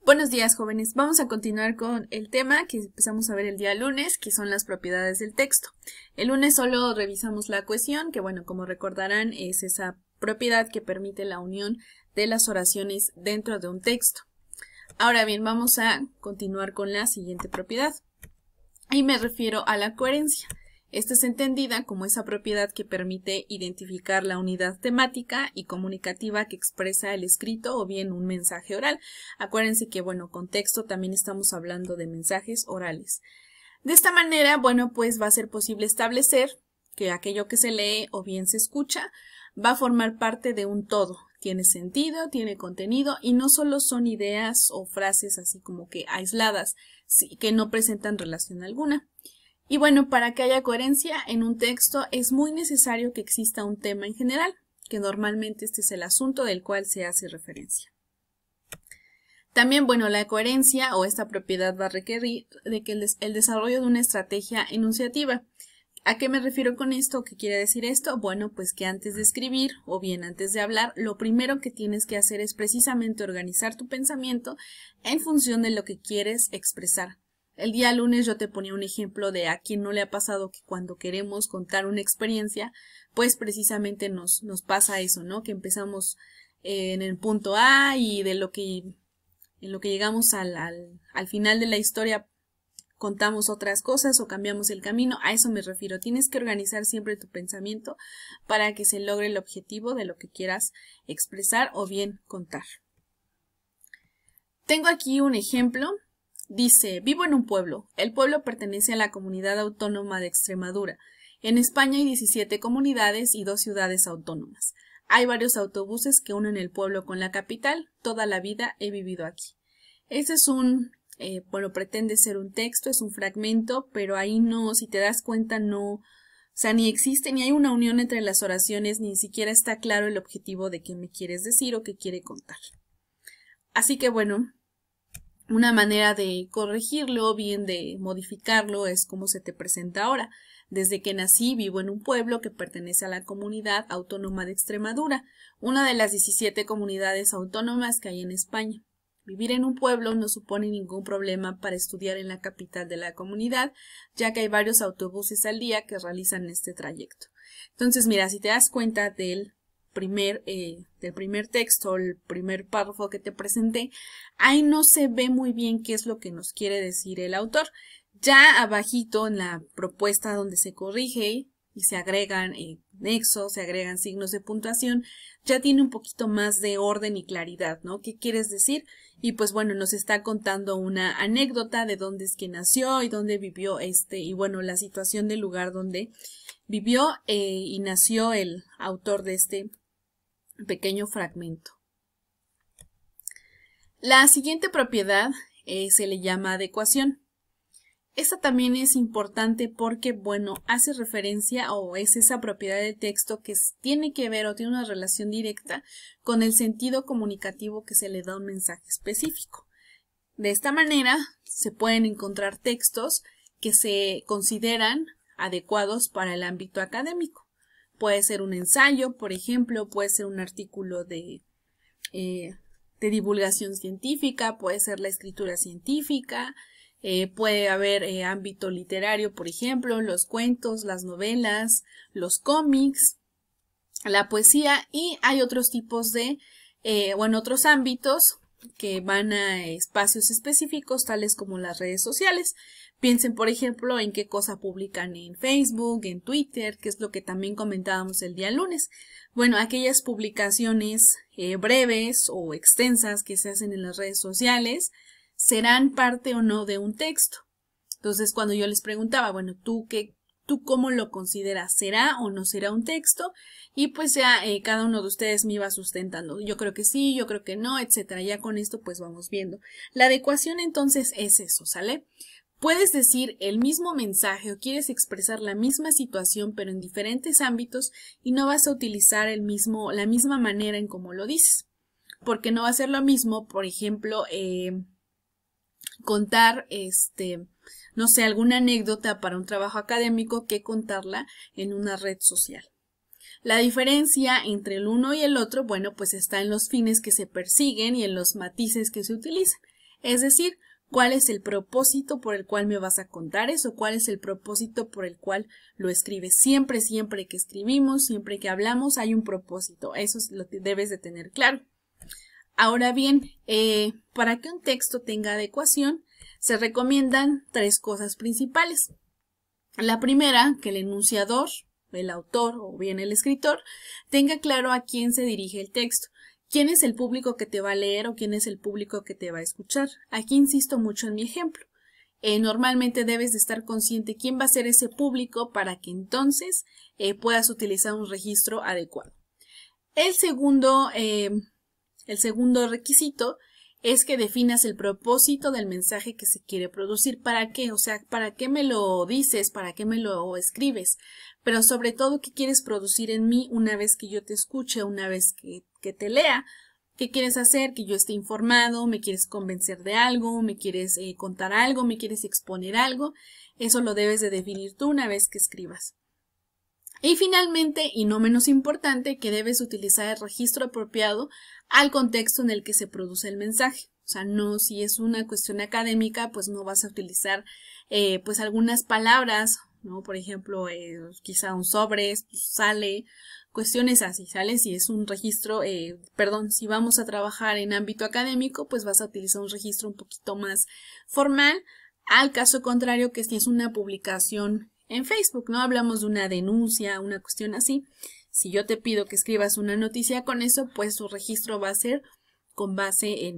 Buenos días, jóvenes. Vamos a continuar con el tema que empezamos a ver el día lunes, que son las propiedades del texto. El lunes solo revisamos la cohesión, que bueno, como recordarán, es esa propiedad que permite la unión de las oraciones dentro de un texto. Ahora bien, vamos a continuar con la siguiente propiedad. Y me refiero a la coherencia. Esta es entendida como esa propiedad que permite identificar la unidad temática y comunicativa que expresa el escrito o bien un mensaje oral. Acuérdense que, bueno, con texto también estamos hablando de mensajes orales. De esta manera, bueno, pues va a ser posible establecer que aquello que se lee o bien se escucha va a formar parte de un todo. Tiene sentido, tiene contenido y no solo son ideas o frases así como que aisladas, que no presentan relación alguna. Y bueno, para que haya coherencia en un texto es muy necesario que exista un tema en general, que normalmente este es el asunto del cual se hace referencia. También, bueno, la coherencia o esta propiedad va a requerir de que el desarrollo de una estrategia enunciativa. ¿A qué me refiero con esto? ¿Qué quiere decir esto? Bueno, pues que antes de escribir o bien antes de hablar, lo primero que tienes que hacer es precisamente organizar tu pensamiento en función de lo que quieres expresar. El día lunes yo te ponía un ejemplo de a quien no le ha pasado que cuando queremos contar una experiencia, pues precisamente nos pasa eso, ¿no? Que empezamos en el punto A y en lo que llegamos al final de la historia contamos otras cosas o cambiamos el camino. A eso me refiero. Tienes que organizar siempre tu pensamiento para que se logre el objetivo de lo que quieras expresar o bien contar. Tengo aquí un ejemplo. Dice, vivo en un pueblo. El pueblo pertenece a la Comunidad Autónoma de Extremadura. En España hay 17 comunidades y 2 ciudades autónomas. Hay varios autobuses que unen el pueblo con la capital. Toda la vida he vivido aquí. Ese es pretende ser un texto, es un fragmento, pero ahí no, si te das cuenta, no, o sea, ni existe, ni hay una unión entre las oraciones, ni siquiera está claro el objetivo de qué me quieres decir o qué quiere contar. Así que bueno, una manera de corregirlo, bien de modificarlo, es como se te presenta ahora. Desde que nací vivo en un pueblo que pertenece a la Comunidad Autónoma de Extremadura, una de las 17 comunidades autónomas que hay en España. Vivir en un pueblo no supone ningún problema para estudiar en la capital de la comunidad, ya que hay varios autobuses al día que realizan este trayecto. Entonces, mira, si te das cuenta del primer texto, el primer párrafo que te presenté, ahí no se ve muy bien qué es lo que nos quiere decir el autor. Ya abajito en la propuesta donde se corrige y se agregan nexos, se agregan signos de puntuación, ya tiene un poquito más de orden y claridad, ¿no? ¿Qué quieres decir? Y pues bueno, nos está contando una anécdota de dónde es que nació y dónde vivió y bueno, la situación del lugar donde vivió y nació el autor de este pequeño fragmento. La siguiente propiedad se le llama adecuación. Esta también es importante porque, bueno, hace referencia o es esa propiedad de texto que tiene que ver o tiene una relación directa con el sentido comunicativo que se le da a un mensaje específico. De esta manera se pueden encontrar textos que se consideran adecuados para el ámbito académico. Puede ser un ensayo, por ejemplo, puede ser un artículo de divulgación científica, puede ser la escritura científica, puede haber ámbito literario, por ejemplo, los cuentos, las novelas, los cómics, la poesía y hay otros tipos de, otros ámbitos que van a espacios específicos tales como las redes sociales. Piensen, por ejemplo, en qué cosa publican en Facebook, en Twitter, que es lo que también comentábamos el día lunes. Bueno, aquellas publicaciones breves o extensas que se hacen en las redes sociales serán parte o no de un texto. Entonces, cuando yo les preguntaba, bueno, ¿tú cómo lo consideras? ¿Será o no será un texto? Y pues ya cada uno de ustedes me iba sustentando. Yo creo que sí, yo creo que no, etcétera. Ya con esto pues vamos viendo. La adecuación entonces es eso, ¿sale? Puedes decir el mismo mensaje o quieres expresar la misma situación pero en diferentes ámbitos y no vas a utilizar la misma manera en cómo lo dices. Porque no va a ser lo mismo, por ejemplo, contar no sé, alguna anécdota para un trabajo académico que contarla en una red social. La diferencia entre el uno y el otro, bueno, pues está en los fines que se persiguen y en los matices que se utilizan. Es decir, cuál es el propósito por el cual me vas a contar eso, cuál es el propósito por el cual lo escribes. Siempre que escribimos, siempre que hablamos, hay un propósito. Eso es lo que debes de tener claro. Ahora bien, para que un texto tenga adecuación, se recomiendan 3 cosas principales. La primera, que el enunciador, el autor o bien el escritor, tenga claro a quién se dirige el texto. ¿Quién es el público que te va a leer o quién es el público que te va a escuchar? Aquí insisto mucho en mi ejemplo. Normalmente debes de estar consciente quién va a ser ese público para que entonces puedas utilizar un registro adecuado. El segundo requisito es que definas el propósito del mensaje que se quiere producir. ¿Para qué? O sea, ¿para qué me lo dices? ¿Para qué me lo escribes? Pero sobre todo, ¿qué quieres producir en mí una vez que yo te escuche, una vez que te lea? ¿Qué quieres hacer? Que yo esté informado, me quieres convencer de algo, me quieres contar algo, me quieres exponer algo. Eso lo debes de definir tú una vez que escribas. Y finalmente, y no menos importante, que debes utilizar el registro apropiado al contexto en el que se produce el mensaje. O sea, no, si es una cuestión académica, pues no vas a utilizar pues algunas palabras, ¿no? Por ejemplo, quizá un sobre, sale, cuestiones así, ¿sale? Si es un registro, si vamos a trabajar en ámbito académico, pues vas a utilizar un registro un poquito más formal. Al caso contrario, que si es una publicación en Facebook, ¿no? Hablamos de una denuncia, una cuestión así. Si yo te pido que escribas una noticia con eso, pues tu registro va a ser con base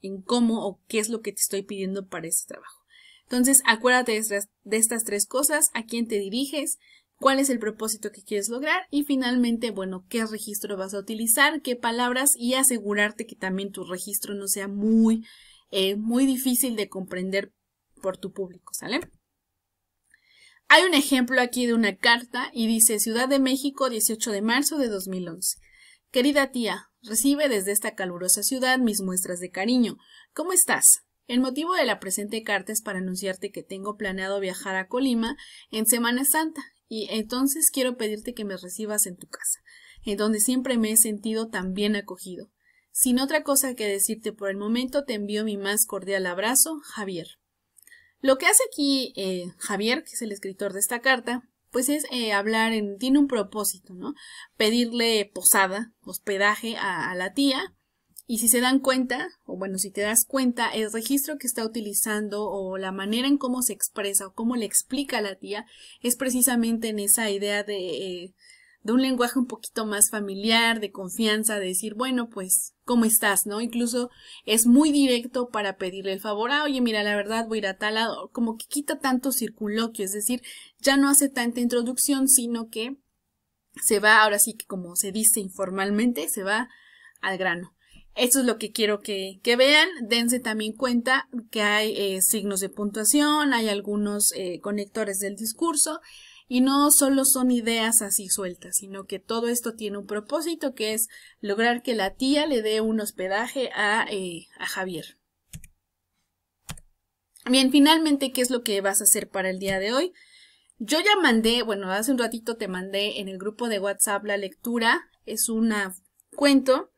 en cómo o qué es lo que te estoy pidiendo para ese trabajo. Entonces, acuérdate de estas 3 cosas, a quién te diriges, cuál es el propósito que quieres lograr y finalmente, bueno, qué registro vas a utilizar, qué palabras y asegurarte que también tu registro no sea muy difícil de comprender por tu público, ¿sale? Hay un ejemplo aquí de una carta y dice Ciudad de México, 18 de marzo de 2011. Querida tía, recibe desde esta calurosa ciudad mis muestras de cariño. ¿Cómo estás? El motivo de la presente carta es para anunciarte que tengo planeado viajar a Colima en Semana Santa y entonces quiero pedirte que me recibas en tu casa, en donde siempre me he sentido tan bien acogido. Sin otra cosa que decirte por el momento, te envío mi más cordial abrazo, Javier. Lo que hace aquí Javier, que es el escritor de esta carta, pues es tiene un propósito, ¿no? Pedirle posada, hospedaje a la tía. Y si se dan cuenta, o bueno, si te das cuenta, el registro que está utilizando o la manera en cómo se expresa o cómo le explica a la tía es precisamente en esa idea de un lenguaje un poquito más familiar, de confianza, de decir, bueno, pues, ¿cómo estás? ¿No? Incluso es muy directo para pedirle el favor, oye, mira, la verdad voy a ir a tal lado, como que quita tanto circunloquio, es decir, ya no hace tanta introducción, sino que se va, ahora sí que como se dice informalmente, se va al grano. Esto es lo que quiero que vean. Dense también cuenta que hay signos de puntuación, hay algunos conectores del discurso y no solo son ideas así sueltas, sino que todo esto tiene un propósito que es lograr que la tía le dé un hospedaje a Javier. Bien, finalmente, ¿qué es lo que vas a hacer para el día de hoy? Yo ya mandé, bueno, hace un ratito te mandé en el grupo de WhatsApp la lectura. Es un cuento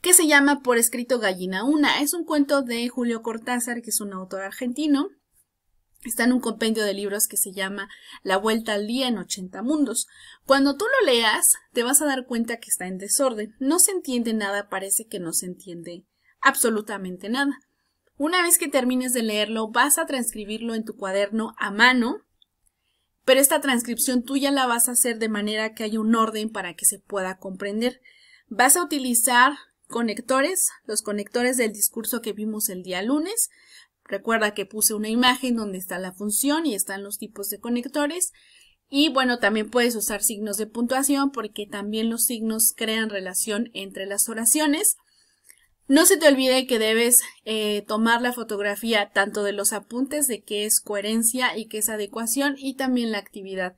que se llama Por escrito Gallina Una. Es un cuento de Julio Cortázar, que es un autor argentino. Está en un compendio de libros que se llama La Vuelta al Día en 80 Mundos. Cuando tú lo leas, te vas a dar cuenta que está en desorden. No se entiende nada, parece que no se entiende absolutamente nada. Una vez que termines de leerlo, vas a transcribirlo en tu cuaderno a mano, pero esta transcripción tú ya la vas a hacer de manera que haya un orden para que se pueda comprender. Vas a utilizar conectores, los conectores del discurso que vimos el día lunes. Recuerda que puse una imagen donde está la función y están los tipos de conectores. Y bueno, también puedes usar signos de puntuación porque también los signos crean relación entre las oraciones. No se te olvide que debes tomar la fotografía tanto de los apuntes de qué es coherencia y qué es adecuación y también la actividad.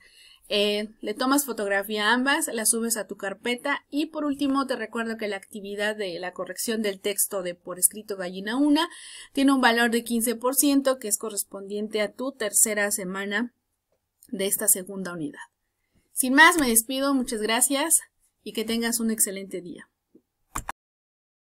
Le tomas fotografía a ambas, las subes a tu carpeta y por último te recuerdo que la actividad de la corrección del texto de Por escrito Gallina Una tiene un valor de 15% que es correspondiente a tu tercera semana de esta segunda unidad. Sin más, me despido, muchas gracias y que tengas un excelente día.